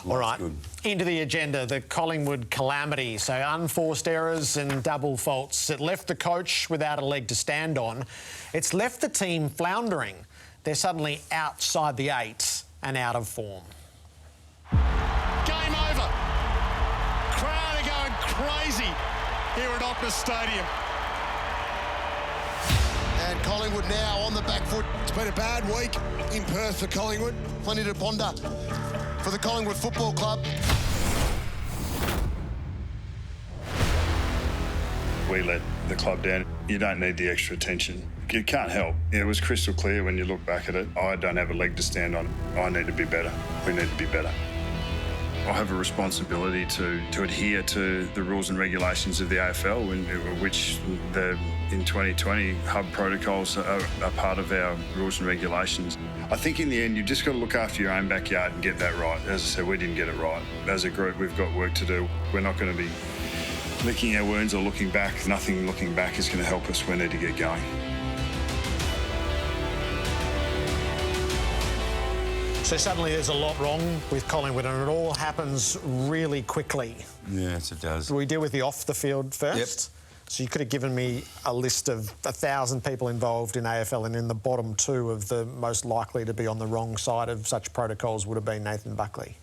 All right, good. Into the agenda, the Collingwood calamity. So unforced errors and double faults. It left the coach without a leg to stand on. It's left the team floundering. They're suddenly outside the eight and out of form. Game over. Crowd are going crazy here at Optus Stadium. And Collingwood now on the back foot. It's been a bad week in Perth for Collingwood. Plenty to ponder for the Collingwood Football Club. We let the club down. You don't need the extra attention. You can't help. It was crystal clear when you look back at it. I don't have a leg to stand on. I need to be better. We need to be better. I have a responsibility to adhere to the rules and regulations of the AFL, which in 2020 hub protocols are part of our rules and regulations. I think in the end you've just got to look after your own backyard and get that right. As I said, we didn't get it right. As a group, we've got work to do. We're not going to be licking our wounds or looking back. Nothing looking back is going to help us. We need to get going. So suddenly there's a lot wrong with Collingwood and it all happens really quickly. Yes, it does. Do we deal with the off-the-field first? Yep. So you could have given me a list of 1,000 people involved in AFL, and in the bottom two of the most likely to be on the wrong side of such protocols would have been Nathan Buckley.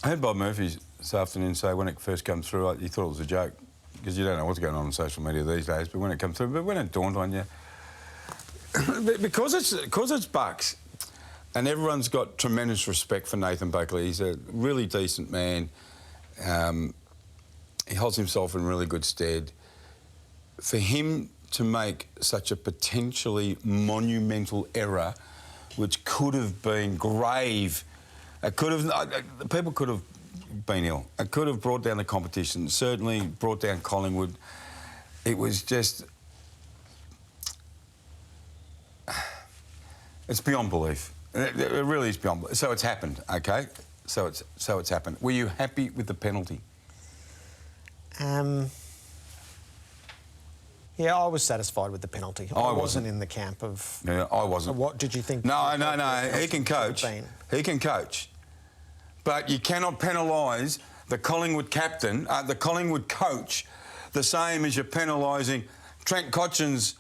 I heard Bob Murphy this afternoon say when it first came through, he thought it was a joke, because you don't know what's going on social media these days, but when it comes through, but when it dawned on you, because it's Bucks, and everyone's got tremendous respect for Nathan Buckley. He's a really decent man. He holds himself in really good stead. For him to make such a potentially monumental error, which could have been grave, people could have been ill. It could have brought down the competition, certainly brought down Collingwood. It was just... It's beyond belief. It really is beyond belief. So it's happened, OK? So it's happened. Were you happy with the penalty? Yeah, I was satisfied with the penalty. I wasn't in the camp of... Yeah, I wasn't. What did you think? No, he can coach. He can coach. But you cannot penalise the Collingwood captain, the Collingwood coach, the same as you're penalising Trent Cotchin's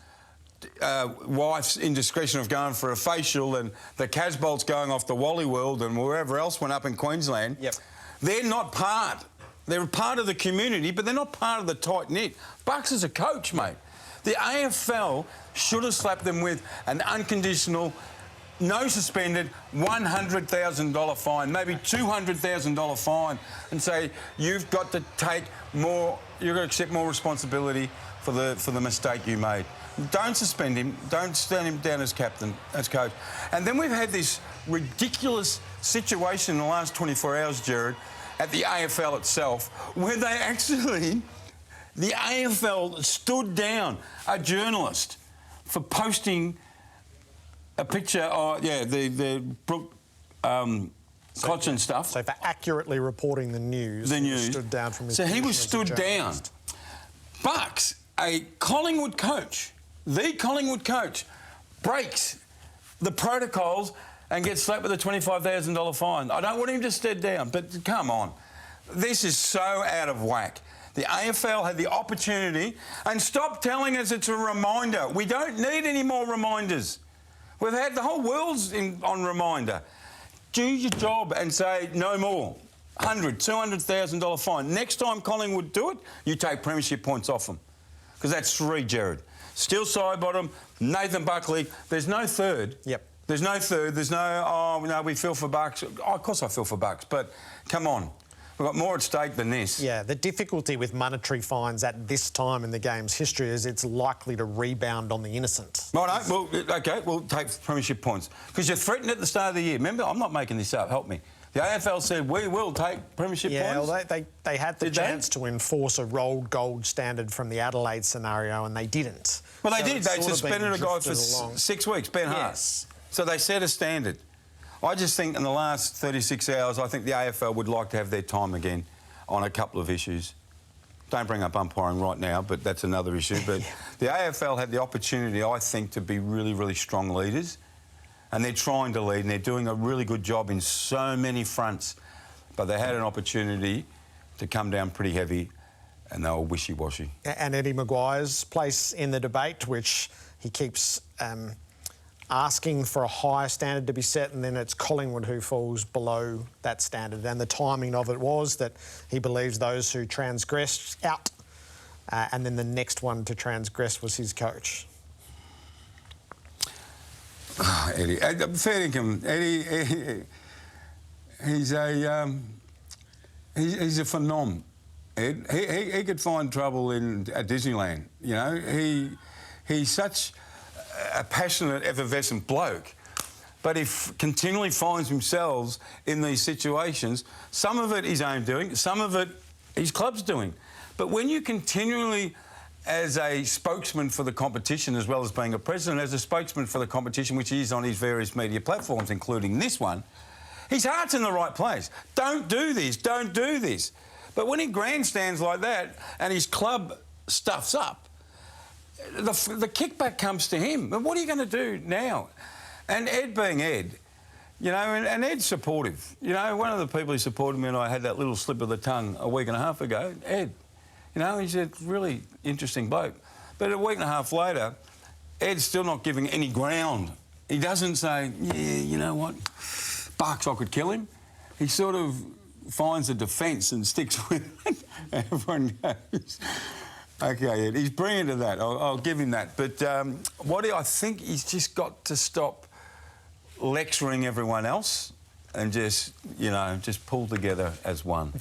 wife's indiscretion of going for a facial and the Casbolts going off to Wally World and wherever else went up in Queensland. Yep. They're not part. They're part of the community, but they're not part of the tight-knit. Bucks is a coach, mate. The AFL should have slapped them with an unconditional, no suspended, $100,000 fine, maybe $200,000 fine, and say, you've got to take more, you've got to accept more responsibility for the mistake you made. Don't suspend him. Don't stand him down as captain, as coach. And then we've had this ridiculous situation in the last 24 hours, Gerard, at the AFL itself, where they actually... The AFL stood down a journalist for posting a picture of, the Brooke Cotchin stuff. So for accurately reporting the news, he was stood down from his So he position was as a stood down. journalist. Bucks, a Collingwood coach, the Collingwood coach, breaks the protocols and gets slapped with a $25,000 fine. I don't want him to stand down, but come on. This is so out of whack. The AFL had the opportunity, and stop telling us it's a reminder. We don't need any more reminders. We've had the whole world's on reminder. Do your job and say no more. $100,000, $200,000 fine. Next time Collingwood do it, you take premiership points off them. Because that's 3, Gerard. Steele Sidebottom, Nathan Buckley. There's no third. Yep. There's no third. There's no, oh, no, we feel for Bucks. Oh, of course I feel for Bucks, but come on. We've got more at stake than this. Yeah, the difficulty with monetary fines at this time in the game's history is it's likely to rebound on the innocent. Right, well, OK, we'll take premiership points. Because you threatened at the start of the year. Remember, I'm not making this up, help me. The AFL said, we will take premiership points. Yeah, well, they had the chance to enforce a rolled gold standard from the Adelaide scenario, and they didn't. Well, they did. They suspended a guy for 6 weeks, Ben Hart. Yes. So they set a standard. I just think in the last 36 hours, I think the AFL would like to have their time again on a couple of issues. Don't bring up umpiring right now, but that's another issue. But the AFL had the opportunity, I think, to be really, really strong leaders. and they're trying to lead, and they're doing a really good job in so many fronts. But they had an opportunity to come down pretty heavy, and they were wishy-washy. And Eddie Maguire's place in the debate, which he keeps asking for a higher standard to be set, and then it's Collingwood who falls below that standard. And the timing of it was that he believes those who transgressed out, and then the next one to transgress was his coach. Oh, Eddie, fair income. Eddie, he's a phenom. Ed, he could find trouble at Disneyland. You know, he's such a passionate, effervescent bloke, but he continually finds himself in these situations. Some of it his own doing, some of it his club's doing. But when you continually, as a spokesman for the competition, as well as being a president, as a spokesman for the competition, which he is on his various media platforms, including this one, his heart's in the right place. Don't do this, don't do this. But when he grandstands like that and his club stuffs up, the kickback comes to him. But what are you going to do now? And Ed being Ed, you know, and Ed's supportive. You know, one of the people who supported me and I had that little slip of the tongue a week and a half ago, Ed. You know, he's a really interesting bloke. But a week and a half later, Ed's still not giving any ground. He doesn't say, yeah, you know what, Bucks, I could kill him. He sort of finds a defence and sticks with it. Everyone goes, OK, Ed, he's brilliant at that. I'll give him that. But I think he's just got to stop lecturing everyone else and just, you know, just pull together as one.